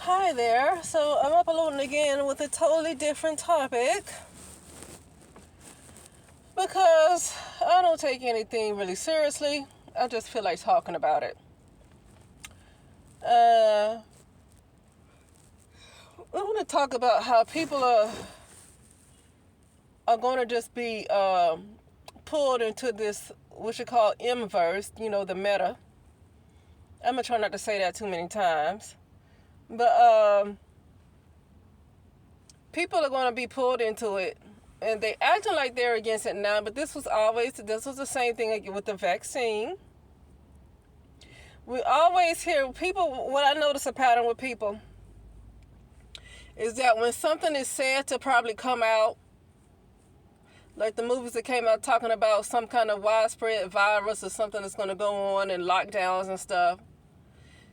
Hi there. So I'm uploading again with a totally different topic because I don't take anything really seriously. I just feel like talking about it. I want to talk about how people are going to just be pulled into this what you call MVerse, the meta. I'm going to try not to say that too many times. But people are going to be pulled into it, and they acting like they're against it now, but this was the same thing with the vaccine. We always hear people, what I notice a pattern with people is that when something is said to probably come out, like the movies that came out talking about some kind of widespread virus or something that's going to go on and lockdowns and stuff,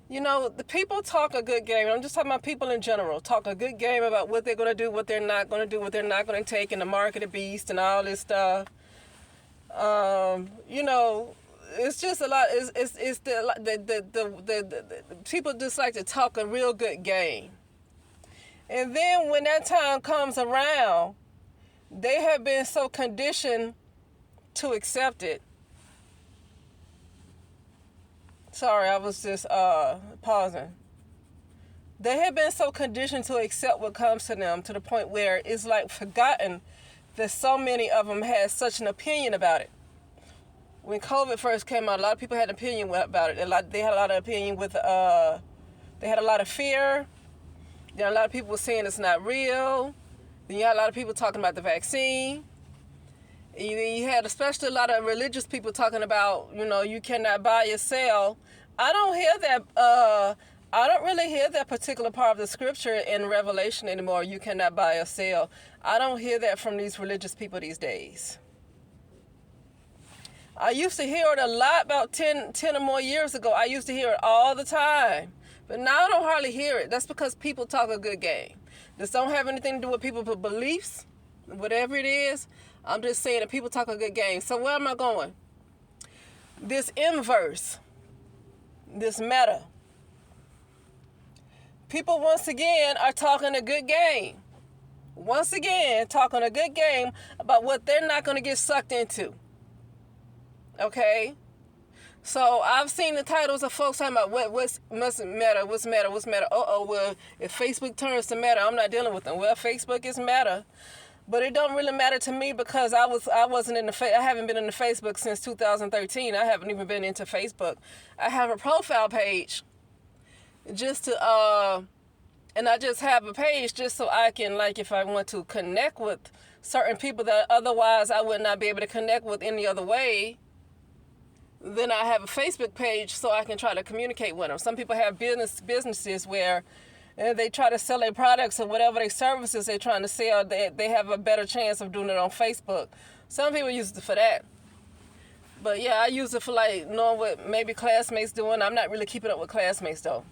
the people talk a good game. I'm just talking about people in general. Talk a good game about what they're going to do, what they're not going to do, what they're not going to take in the market of beast and all this stuff. It's just a lot. It's the people just like to talk a real good game. And then when that time comes around, they have been so conditioned to accept it. Sorry, I was just pausing. They have been so conditioned to accept what comes to them to the point where it's like forgotten that so many of them had such an opinion about it. When COVID first came out, a lot of people had an opinion about it. They had a lot of opinion with, they had a lot of fear. Then a lot of people were saying it's not real. Then you had a lot of people talking about the vaccine. You had especially a lot of religious people talking about, you cannot buy or sell. I don't hear that. I don't really hear that particular part of the scripture in Revelation anymore. You cannot buy or sell. I don't hear that from these religious people these days. I used to hear it a lot about 10 or more years ago. I used to hear it all the time. But now I don't hardly hear it. That's because people talk a good game. This don't have anything to do with people's beliefs, whatever it is. I'm just saying that people talk a good game. So where am I going? This MVerse, this meta. People once again are talking a good game. Once again, talking a good game about what they're not going to get sucked into. Okay? So I've seen the titles of folks talking about what's meta, what's meta. Well, if Facebook turns to meta, I'm not dealing with them. Well, Facebook is meta. But it don't really matter to me because I haven't been in the Facebook since 2013. I haven't even been into Facebook. I have a profile page just to and I just have a page just so I can, like, if I want to connect with certain people that otherwise I would not be able to connect with any other way, then I have a Facebook page so I can try to communicate with them. Some people have businesses where they try to sell their products or whatever their services they're trying to sell. They have a better chance of doing it on Facebook. Some people use it for that. But yeah, I use it for like knowing what maybe classmates doing. I'm not really keeping up with classmates though.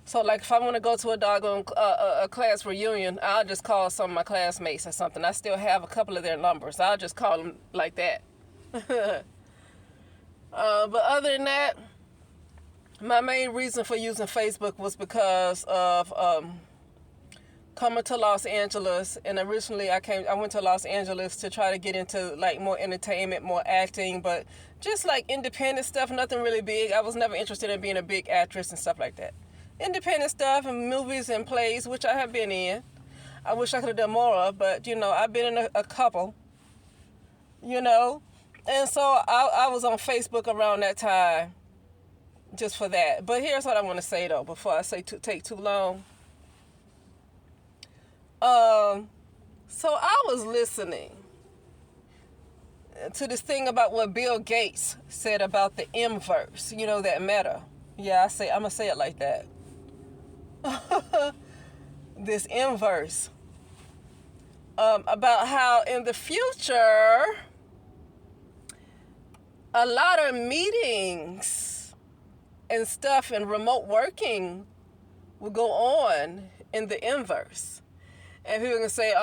So like if I want to go to a doggone a class reunion, I'll just call some of my classmates or something. I still have a couple of their numbers. I'll just call them like that. But other than that, my main reason for using Facebook was because of coming to Los Angeles, and originally I went to Los Angeles to try to get into like more entertainment, more acting, but just like independent stuff, nothing really big. I was never interested in being a big actress and stuff like that. Independent stuff and movies and plays, which I have been in. I wish I could have done more of, but I've been in a couple, and so I was on Facebook around that time. Just for that. But here's what I want to say though, before I take too long. So I was listening to this thing about what Bill Gates said about the MVerse, that meta. Yeah, I'm gonna say it like that. This MVerse. About how in the future a lot of meetings and stuff and remote working will go on in the MVerse. And people can say,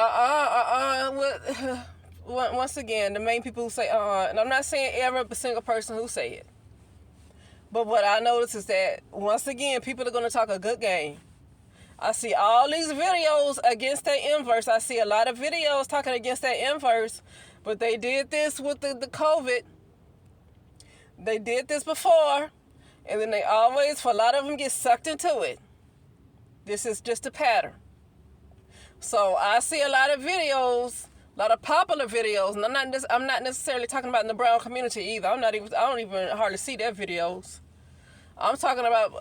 once again, the main people who say, and I'm not saying every single person who say it. But what I notice is that, once again, people are going to talk a good game. I see all these videos against that MVerse. I see a lot of videos talking against that MVerse. But they did this with the COVID. They did this before. And then they always, for a lot of them, get sucked into it. This is just a pattern. So I see a lot of videos, a lot of popular videos, and I'm not necessarily talking about in the brown community either. I don't even hardly see their videos. I'm talking about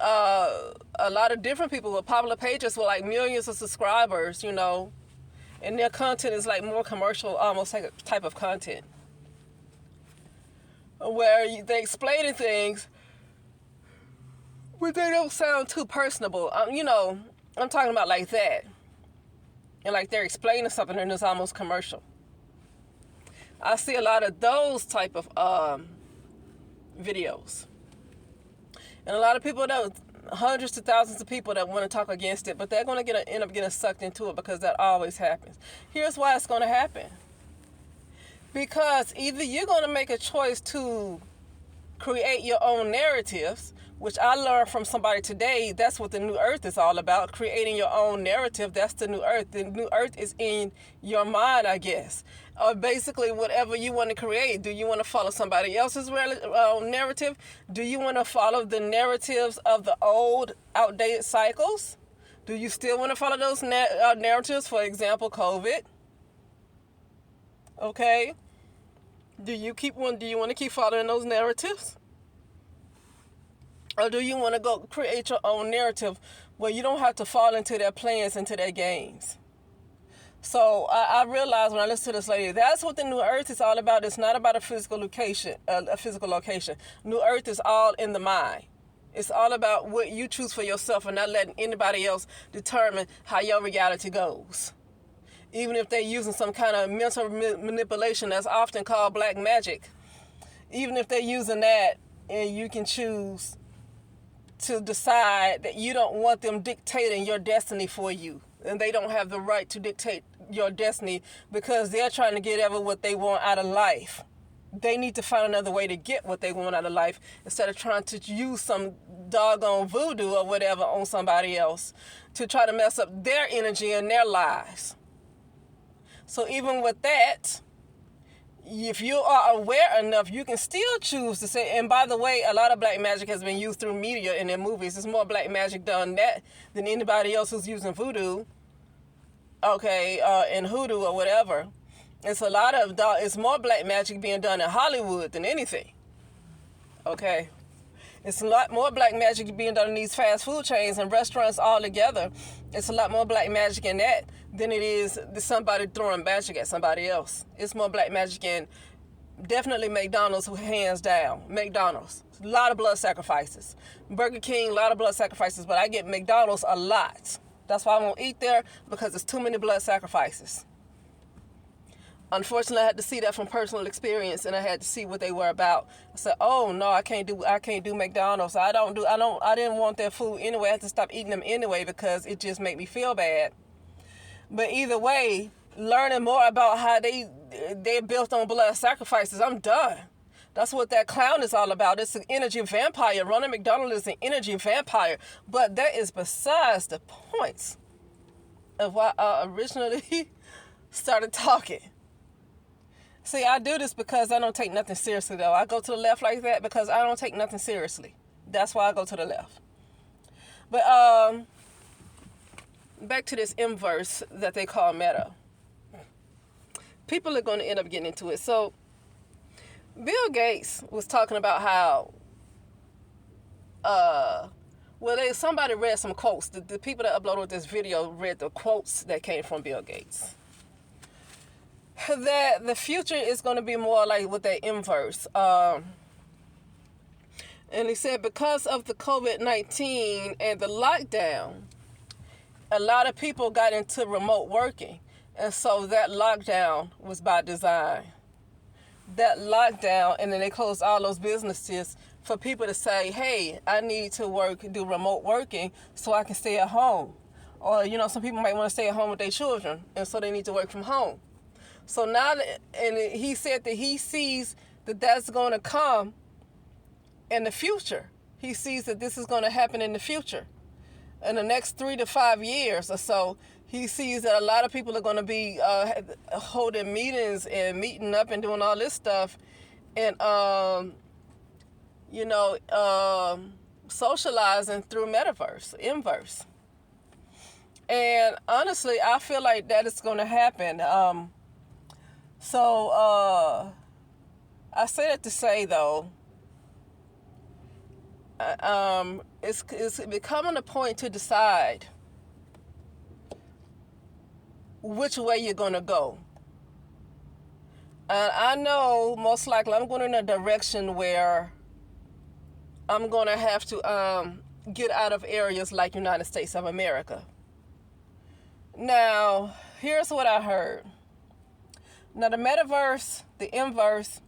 a lot of different people with popular pages with like millions of subscribers, you know, and their content is like more commercial, almost like a type of content where they explaining things, but they don't sound too personable. You know, I'm talking about like that. And like they're explaining something and it's almost commercial. I see a lot of those type of videos. And a lot of people, hundreds to thousands of people that want to talk against it, but they're going to end up getting sucked into it because that always happens. Here's why it's going to happen. Because either you're going to make a choice to create your own narratives, which I learned from somebody today. That's what the new earth is all about, creating your own narrative. That's the new earth. The new earth is in your mind, I guess. Or basically whatever you want to create. Do you want to follow somebody else's narrative? Do you want to follow the narratives of the old, outdated cycles? Do you still want to follow those narratives? For example, COVID. Okay. Do you want to keep following those narratives? Or do you want to go create your own narrative where you don't have to fall into their plans, into their games? So I realized when I listened to this lady, that's what the new earth is all about. It's not about a physical location. New earth is all in the mind. It's all about what you choose for yourself and not letting anybody else determine how your reality goes. Even if they're using some kind of mental manipulation that's often called black magic. Even if they're using that, and you can choose to decide that you don't want them dictating your destiny for you. And they don't have the right to dictate your destiny because they're trying to get ever what they want out of life. They need to find another way to get what they want out of life instead of trying to use some doggone voodoo or whatever on somebody else to try to mess up their energy and their lives. So even with that, if you are aware enough, you can still choose to say, and by the way, a lot of black magic has been used through media and in movies. There's more black magic done that than anybody else who's using voodoo, and hoodoo or whatever. It's more black magic being done in Hollywood than anything, okay? It's a lot more black magic being done in these fast food chains and restaurants all together. It's a lot more black magic in that than it is somebody throwing magic at somebody else. It's more black magic in definitely McDonald's, hands down. McDonald's, a lot of blood sacrifices. Burger King, a lot of blood sacrifices, but I get McDonald's a lot. That's why I won't eat there, because there's too many blood sacrifices. Unfortunately, I had to see that from personal experience, and I had to see what they were about. I said, "Oh no, I can't do McDonald's. I didn't want their food anyway. I had to stop eating them anyway because it just made me feel bad." But either way, learning more about how they're built on blood sacrifices, I'm done. That's what that clown is all about. It's an energy vampire. Ronald McDonald is an energy vampire. But that is besides the point of why I originally started talking. See, I do this because I don't take nothing seriously, though. I go to the left like that because I don't take nothing seriously. That's why I go to the left. But back to this MVerse that they call Meta. People are going to end up getting into it. So Bill Gates was talking about how, somebody read some quotes. The people that uploaded this video read the quotes that came from Bill Gates. That the future is going to be more like with that MVerse. And he said because of the COVID-19 and the lockdown, a lot of people got into remote working. And so that lockdown was by design. That lockdown, and then they closed all those businesses for people to say, hey, I need to do remote working so I can stay at home. Or, some people might want to stay at home with their children, and so they need to work from home. So now, and he said that he sees that that's going to come in the future. He sees that this is going to happen in the future. in the next 3 to 5 years or so, he sees that a lot of people are going to be holding meetings and meeting up and doing all this stuff, and socializing through MVerse. And honestly, I feel like that is going to happen. I say that to say, though, it's becoming a point to decide which way you're going to go. And I know most likely I'm going in a direction where I'm going to have to get out of areas like United States of America. Now, here's what I heard. Now, the MVerse,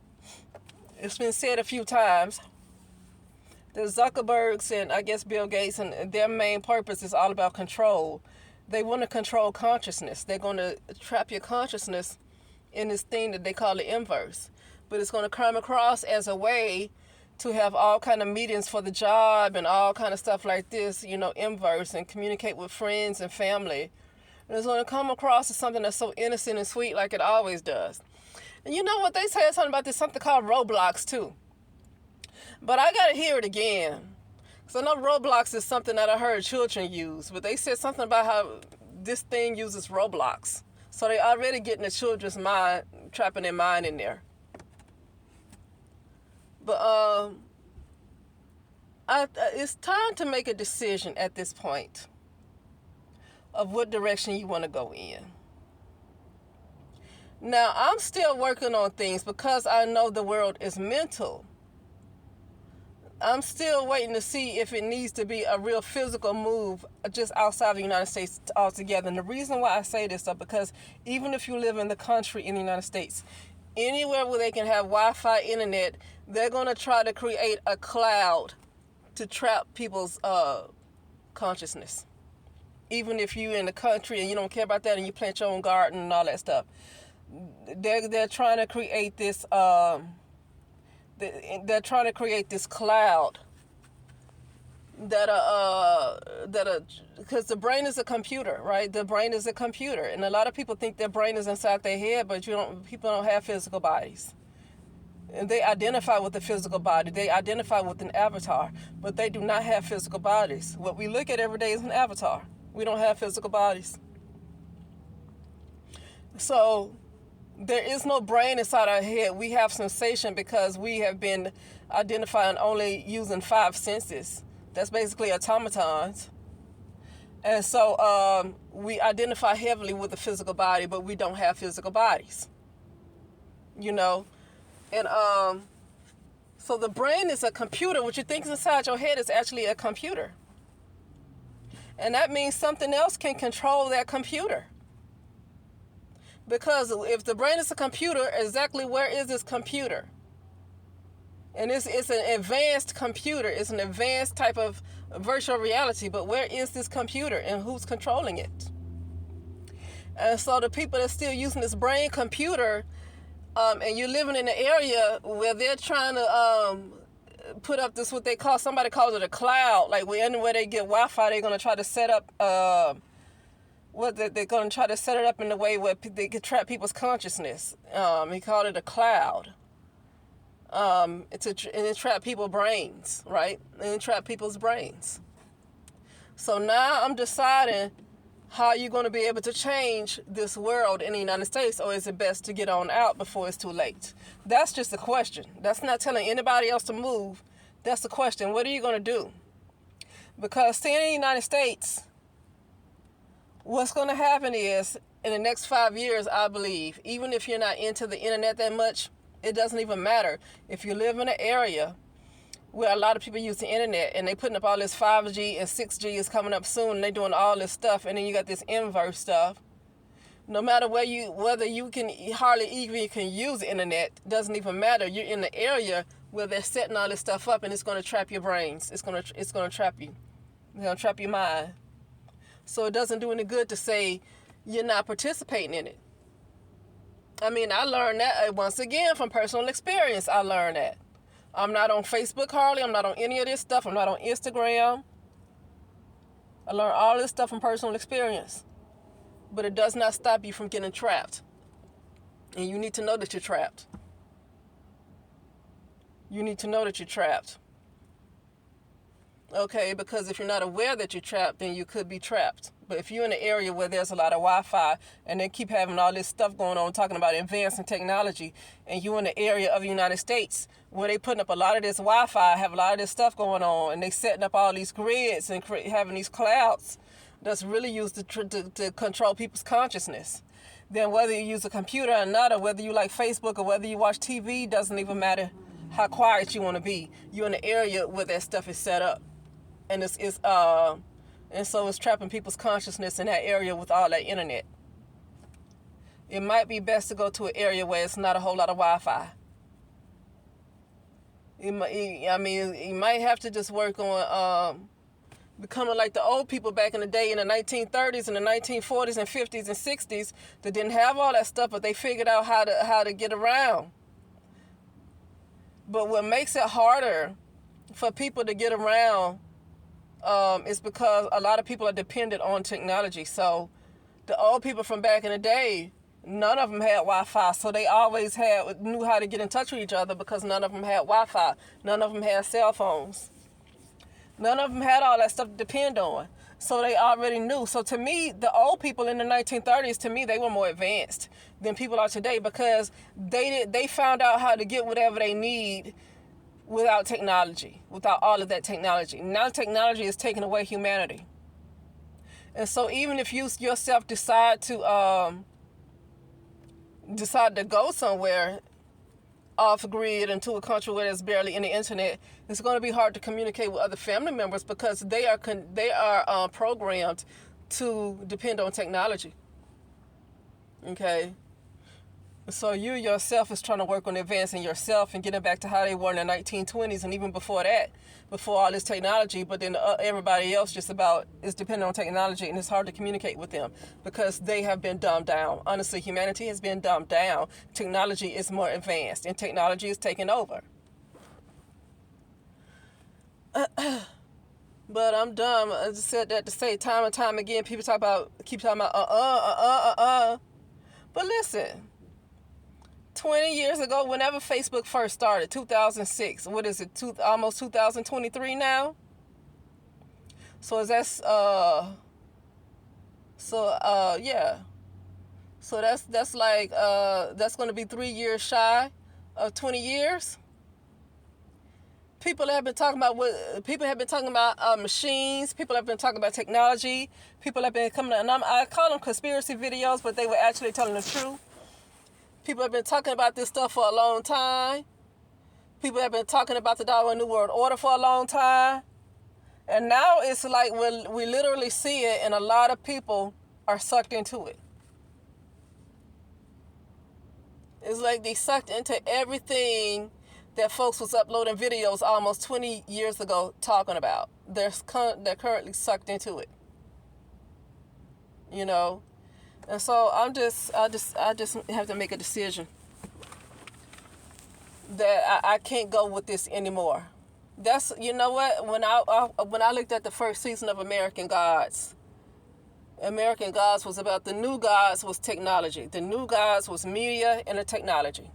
it's been said a few times, the Zuckerbergs and I guess Bill Gates, and their main purpose is all about control. They want to control consciousness. They're going to trap your consciousness in this thing that they call the MVerse. But it's going to come across as a way to have all kind of meetings for the job and all kind of stuff like this, MVerse, and communicate with friends and family. And it's going to come across as something that's so innocent and sweet like it always does. And you know what? They said something about this, something called Roblox too. But I got to hear it again. So I know Roblox is something that I heard children use, but they said something about how this thing uses Roblox. So they already getting the children's mind, trapping their mind in there. But it's time to make a decision at this point of what direction you want to go in. Now, I'm still working on things because I know the world is mental. I'm still waiting to see if it needs to be a real physical move just outside the United States altogether. And the reason why I say this is because even if you live in the country in the United States, anywhere where they can have Wi-Fi internet, they're going to try to create a cloud to trap people's consciousness. Even if you're in the country and you don't care about that and you plant your own garden and all that stuff, they're trying to create this. They're trying to create this cloud because the brain is a computer, right? The brain is a computer, and a lot of people think their brain is inside their head, but people don't have physical bodies. And they identify with the physical body. They identify with an avatar, but they do not have physical bodies. What we look at every day is an avatar. We don't have physical bodies. So there is no brain inside our head. We have sensation because we have been identifying only using 5 senses. That's basically automatons. And so we identify heavily with the physical body, but we don't have physical bodies. And so the brain is a computer. What you think is inside your head is actually a computer. And that means something else can control that computer. Because if the brain is a computer, exactly where is this computer? And it's an advanced computer. It's an advanced type of virtual reality. But where is this computer and who's controlling it? And so the people that's still using this brain computer, and you're living in an area where they're trying to put up this, what they call, somebody calls it a cloud. Like anywhere they get Wi-Fi, they're going to try to set up they're going to try to set it up in a way where they can trap people's consciousness. He called it a cloud. And it trap people's brains, right? And it trap people's brains. So now I'm deciding how you're going to be able to change this world in the United States, or is it best to get on out before it's too late? That's just a question. That's not telling anybody else to move. That's the question. What are you going to do? Because staying in the United States, what's going to happen is, in the next 5 years, I believe, even if you're not into the internet that much, it doesn't even matter. If you live in an area where a lot of people use the internet and they putting up all this 5G and 6G is coming up soon, and they doing all this stuff, and then you got this MVerse stuff. No matter whether you can hardly even can use the internet, doesn't even matter. You're in the area where they're setting all this stuff up, and it's going to trap your brains. It's going to trap you. It's going to trap your mind. So it doesn't do any good to say you're not participating in it. I mean, I learned that once again from personal experience. I learned that. I'm not on Facebook hardly. I'm not on any of this stuff. I'm not on Instagram. I learned all this stuff from personal experience. But it does not stop you from getting trapped. And you need to know that you're trapped. You need to know that you're trapped. Okay, because if you're not aware that you're trapped, then you could be trapped. But if you're in an area where there's a lot of Wi-Fi and they keep having all this stuff going on, talking about advancing technology, and you're in the area of the United States where they putting up a lot of this Wi-Fi, have a lot of this stuff going on, and they setting up all these grids and having these clouds that's really used to control people's consciousness. Then whether you use a computer or not, or whether you like Facebook or whether you watch TV, doesn't even matter how quiet you want to be. You're in the area where that stuff is set up. And and so it's trapping people's consciousness in that area with all that internet. It might be best to go to an area where it's not a whole lot of Wi-Fi. You might have to just work on becoming like the old people back in the day in the 1930s and the 1940s and 50s and 60s that didn't have all that stuff, but they figured out how to get around. But what makes it harder for people to get around is because a lot of people are dependent on technology. So the old people from back in the day, none of them had Wi-Fi, so they always knew how to get in touch with each other because none of them had Wi-Fi. None of them had cell phones. None of them had all that stuff to depend on. So they already knew. So to me, the old people in the 1930s, to me, they were more advanced than people are today because they found out how to get whatever they need without technology, without all of that technology. Now technology is taking away humanity. And so even if you yourself decide to go somewhere off grid into a country where there's barely any internet, it's going to be hard to communicate with other family members because they are programmed to depend on technology. Okay. So you yourself is trying to work on advancing yourself and getting back to how they were in the 1920s and even before that, before all this technology. But then everybody else just about is dependent on technology, and it's hard to communicate with them because they have been dumbed down. Honestly, humanity has been dumbed down. Technology is more advanced, and technology is taking over. But I'm dumb. I just said that to say time and time again, people keep talking about But listen. 20 years ago, whenever Facebook first started, 2006, what is it, almost 2023 now? So is that, yeah. So that's like, that's going to be 3 years shy of 20 years. People have been talking about machines. People have been talking about technology. People have been coming, and I call them conspiracy videos, but they were actually telling the truth. People have been talking about this stuff for a long time. People have been talking about the Darwin New World Order for a long time. And now it's like we literally see it, and a lot of people are sucked into it. It's like they sucked into everything that folks was uploading videos almost 20 years ago talking about. They're currently sucked into it. You know? And so I just have to make a decision that I can't go with this anymore. That's, you know what, when I looked at the first season of American Gods was about, the new gods was technology. The new gods was media and the technology.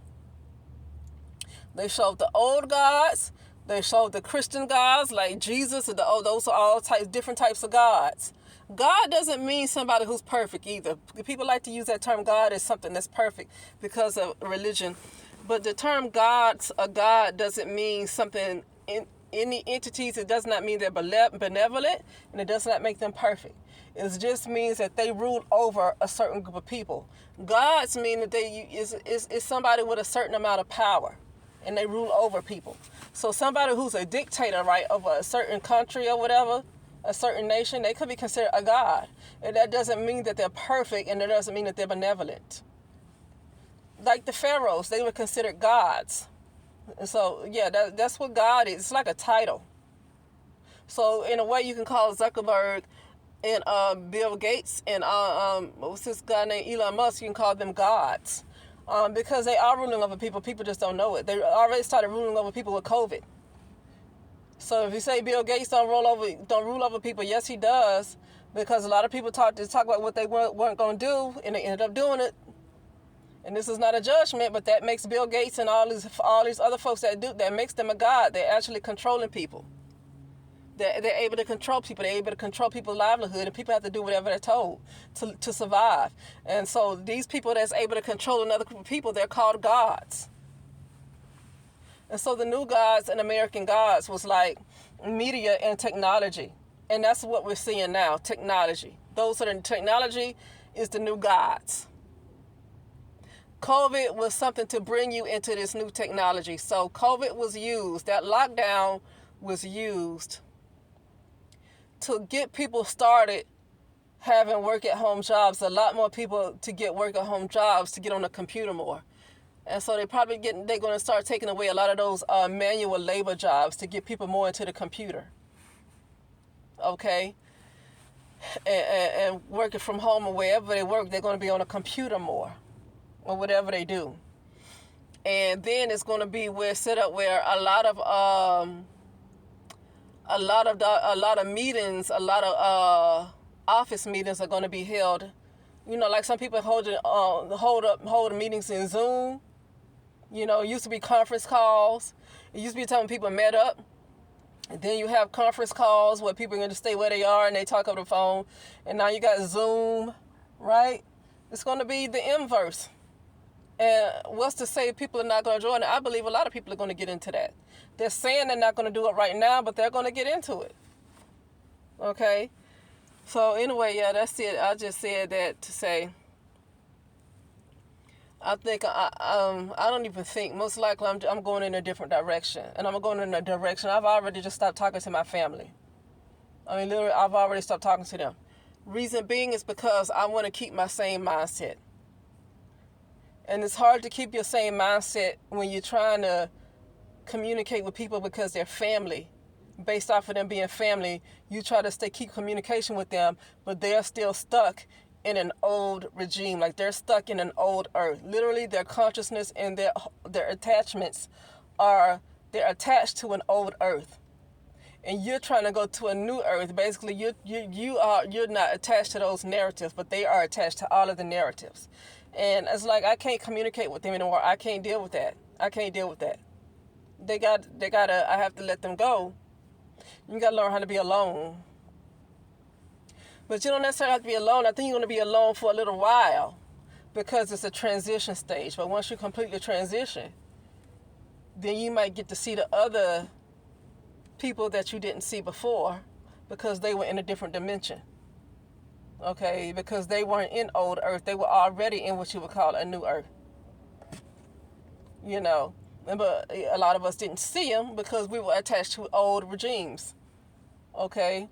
They showed the old gods. They showed the Christian gods like Jesus, and those are all different types of gods. God doesn't mean somebody who's perfect either. People like to use that term God as something that's perfect because of religion. But the term God doesn't mean something in any entities. It does not mean they're benevolent, and it does not make them perfect. It just means that they rule over a certain group of people. Gods mean that is somebody with a certain amount of power, and they rule over people. So somebody who's a dictator, right, over a certain country or whatever, a certain nation, they could be considered a god. And that doesn't mean that they're perfect, and it doesn't mean that they're benevolent. Like the pharaohs, they were considered gods. And so, yeah, that's what God is. It's like a title. So in a way, you can call Zuckerberg and Bill Gates and what's this guy named Elon Musk, you can call them gods. Because they are ruling over people. People just don't know it. They already started ruling over people with COVID. So if you say Bill Gates don't rule over people, yes, he does, because a lot of people talk about what they weren't going to do, and they ended up doing it. And this is not a judgment, but that makes Bill Gates and all these other folks that makes them a god. They're actually controlling people. They're able to control people. They're able to control people's livelihood, and people have to do whatever they're told to survive. And so these people that's able to control another group of people, they're called gods. And so the new gods and American gods was like media and technology. And that's what we're seeing now, technology. Those that are in technology is the new gods. COVID was something to bring you into this new technology. So COVID was used, that lockdown was used to get people started having work-at-home jobs, a lot more people to get work-at-home jobs, to get on the computer more. And so they're going to start taking away a lot of those manual labor jobs to get people more into the computer. Okay? And working from home or wherever they work, they're going to be on a computer more, or whatever they do. And then it's going to be set up where a lot of meetings, a lot of office meetings are going to be held. You know, like some people hold meetings in Zoom. You know, it used to be conference calls. It used to be time when people met up. And then you have conference calls where people are going to stay where they are and they talk over the phone. And now you got Zoom, right? It's going to be the MVerse. And what's to say people are not going to join it? I believe a lot of people are going to get into that. They're saying they're not going to do it right now, but they're going to get into it. Okay? So anyway, yeah, that's it. I just said that to say, I think I don't even think. Most likely, I'm going in a different direction, and I'm going in a direction. I've already just stopped talking to my family. I mean, literally, I've already stopped talking to them. Reason being is because I want to keep my same mindset, and it's hard to keep your same mindset when you're trying to communicate with people because they're family. Based off of them being family, you try to keep communication with them, but they're still stuck in an old regime. Like they're stuck in an old earth. Literally, their consciousness and their attachments they're attached to an old earth, and you're trying to go to a new earth. Basically, you're not attached to those narratives, but they are attached to all of the narratives. And it's like I can't communicate with them anymore. I can't deal with that. I have to let them go. You gotta learn how to be alone. But you don't necessarily have to be alone. I think you're going to be alone for a little while because it's a transition stage. But once you completely transition, then you might get to see the other people that you didn't see before because they were in a different dimension. Okay? Because they weren't in old earth. They were already in what you would call a new earth. You know? But a lot of us didn't see them because we were attached to old regimes. Okay?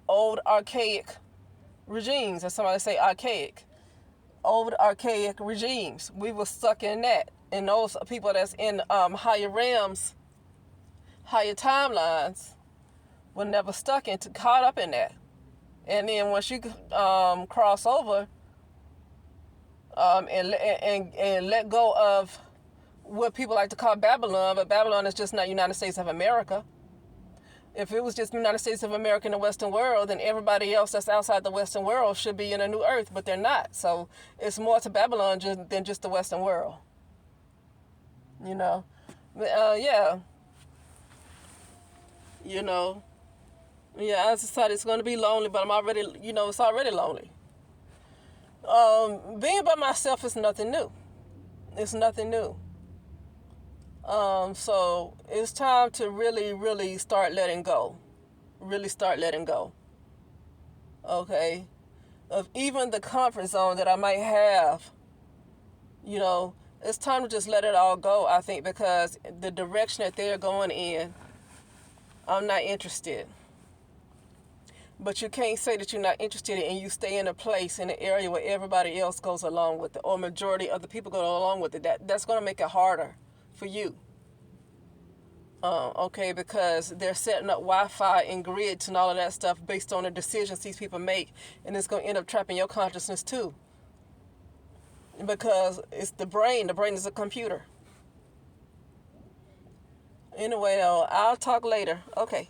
Old archaic regimes, or somebody say archaic, old archaic regimes. We were stuck in that, and those people that's in higher realms, higher timelines, were never caught up in that. And then once you cross over and let go of what people like to call Babylon, but Babylon is just not United States of America. If it was just the United States of America and the Western world, then everybody else that's outside the Western world should be in a new earth, but they're not. So it's more to Babylon than just the Western world. You know? Yeah. You know? Yeah, I decided it's going to be lonely, but I'm already, it's already lonely. Being by myself is nothing new. It's nothing new. So it's time to really, really start letting go. Really start letting go. Okay? Of even the comfort zone that I might have, it's time to just let it all go, I think, because the direction that they're going in, I'm not interested. But you can't say that you're not interested and you stay in a place, in an area where everybody else goes along with it, or majority of the people go along with it. That's going to make it harder for you. Okay, because they're setting up Wi-Fi and grids and all of that stuff based on the decisions these people make, and it's going to end up trapping your consciousness too. Because it's the brain. The brain is a computer. Anyway, though, I'll talk later. Okay.